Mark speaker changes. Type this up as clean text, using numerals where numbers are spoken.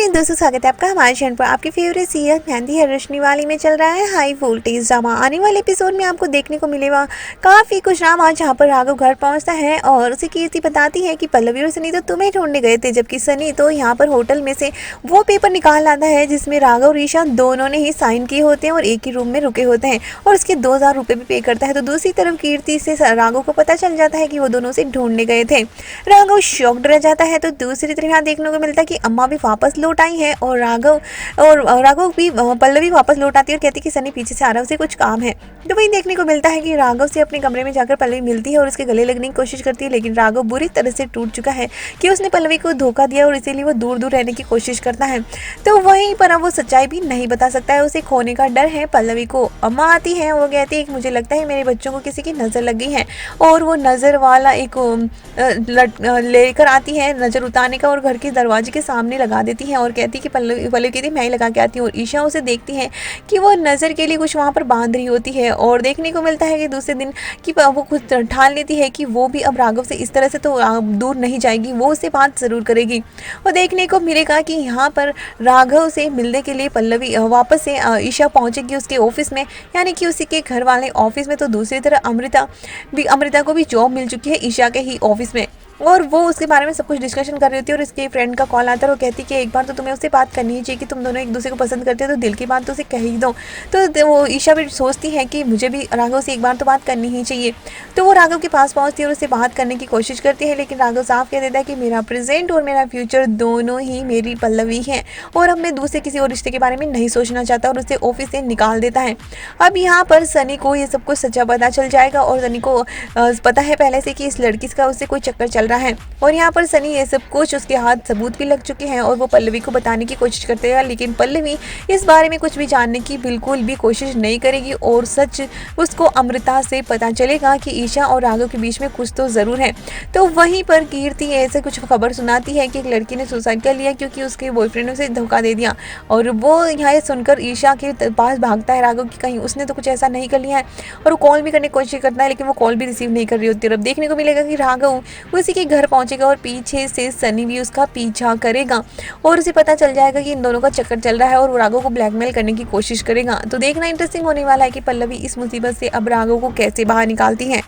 Speaker 1: नमस्कार दोस्तों, स्वागत है आपका हमारे चैनल पर। आपकी फेवरेट सीरियल मेहंदी है रोशनी वाली में चल रहा है हाई वोल्टेज ड्रामा। आने वाले एपिसोड में आपको देखने को मिलेगा काफ़ी कुछ ड्रामा, जहाँ पर राघव घर पहुंचता है और उसे कीर्ति बताती है कि पल्लवी और सनी तो तुम्हें ढूंढने गए थे, जबकि सनी तो यहाँ पर होटल में से वो पेपर निकाल लाता है जिसमें राघव और ईशा दोनों ने ही साइन किए होते हैं और एक ही रूम में रुके होते हैं और उसके 2000 रुपये भी पे करता है। तो दूसरी तरफ कीर्ति से राघव को पता चल जाता है कि वो दोनों से ढूंढने गए थे। राघव शॉक्ड रह जाता है। तो दूसरी तरफ यहाँ देखने को मिलता है कि अम्मा भी वापस लौट आई है और राघव भी पल्लवी वापस लौट आती है और कहती है कि सनी पीछे से आ रहा है, उसे कुछ काम है। तो वही देखने को मिलता है कि राघव से अपने कमरे में जाकर पल्लवी मिलती है और उसके गले लगने की कोशिश करती है, लेकिन राघव बुरी तरह से टूट चुका है कि उसने पल्लवी को धोखा दिया और इसीलिए वो दूर दूर रहने की कोशिश करता है। तो वहीं पर अब वो सच्चाई भी नहीं बता सकता है, उसे खोने का डर है। पल्लवी को अम्मा आती है, वो कहती है कि मुझे लगता है मेरे बच्चों को किसी की नज़र लग गई है, और वो नज़र वाला एक लेकर आती है नज़र उतारने का और घर के दरवाजे के सामने लगा देती है और कहती है कि पल्लवी कहती मैं ही लगा के आती हूँ। और ईशा उसे देखती है कि वो नज़र के लिए कुछ वहाँ पर बांध रही होती है और देखने को मिलता है कि दूसरे दिन कि वो खुद ठान लेती है कि वो भी अब राघव से इस तरह से तो दूर नहीं जाएगी, वो उससे बात ज़रूर करेगी। और देखने को मिलेगा कि यहाँ पर राघव से मिलने के लिए पल्लवी वापस से ईशा पहुँचेगी उसके ऑफिस में, यानी कि उसी के घर वाले ऑफिस में। तो दूसरी तरफ अमृता को भी जॉब मिल चुकी है ईशा के ही ऑफिस में और वो उसके बारे में सब कुछ डिस्कशन कर रही होती है। और इसके फ्रेंड का कॉल आता है और वो कहती है कि एक बार तो तुम्हें उससे बात करनी ही चाहिए कि तुम दोनों एक दूसरे को पसंद करते हो, तो दिल की बात तो उसे कह ही दो। तो वो ईशा भी सोचती है कि मुझे भी राघव से एक बार तो बात करनी ही चाहिए। तो वो राघव के पास पहुंचती है और उससे बात करने की कोशिश करती है, लेकिन राघव साफ कह देता है कि मेरा प्रेजेंट और मेरा फ्यूचर दोनों ही मेरी पल्लवी हैं और अब मैं दूसरे किसी और रिश्ते के बारे में नहीं सोचना चाहता और उसे ऑफिस से निकाल देता है। अब यहाँ पर सनी को ये सब कुछ सच्चा पता चल जाएगा और सनी को पता है पहले से कि इस लड़की का उससे कोई चक्कर चल रहा है। और यहाँ पर सनी ये सब कुछ उसके हाथ सबूत भी लग चुके हैं और वो पल्लवी को बताने की कोशिश करते हैं, लेकिन पल्लवी इस बारे में कुछ भी जानने की बिल्कुल भी कोशिश नहीं करेगी और सच उसको अमृता से पता चलेगा कि ईशा और राघव के बीच में कुछ तो ज़रूर है। तो वहीं पर कीर्ति ऐसे कुछ खबर सुनाती है कि एक लड़की ने सुसाइड कर लिया क्योंकि उसके बॉयफ्रेंड ने उसे धोखा दे दिया, और वो यहाँ सुनकर ईशा के पास भागता है राघव की कहीं उसने तो कुछ ऐसा नहीं कर लिया है, और वो कॉल भी करने की कोशिश करता है लेकिन वो कॉल भी रिसीव नहीं कर रही होती है। अब देखने को मिलेगा कि राघव उसी के घर पहुंचेगा और पीछे से सनी भी उसका पीछा करेगा और उसे पता चल जाएगा कि इन दोनों का चक्कर चल रहा है और वो राघव को ब्लैकमेल करने की कोशिश करेगा। तो देखना इंटरेस्टिंग होने वाला है कि पल्लवी इस मुसीबत से अब राघव को कैसे बाहर निकालती है।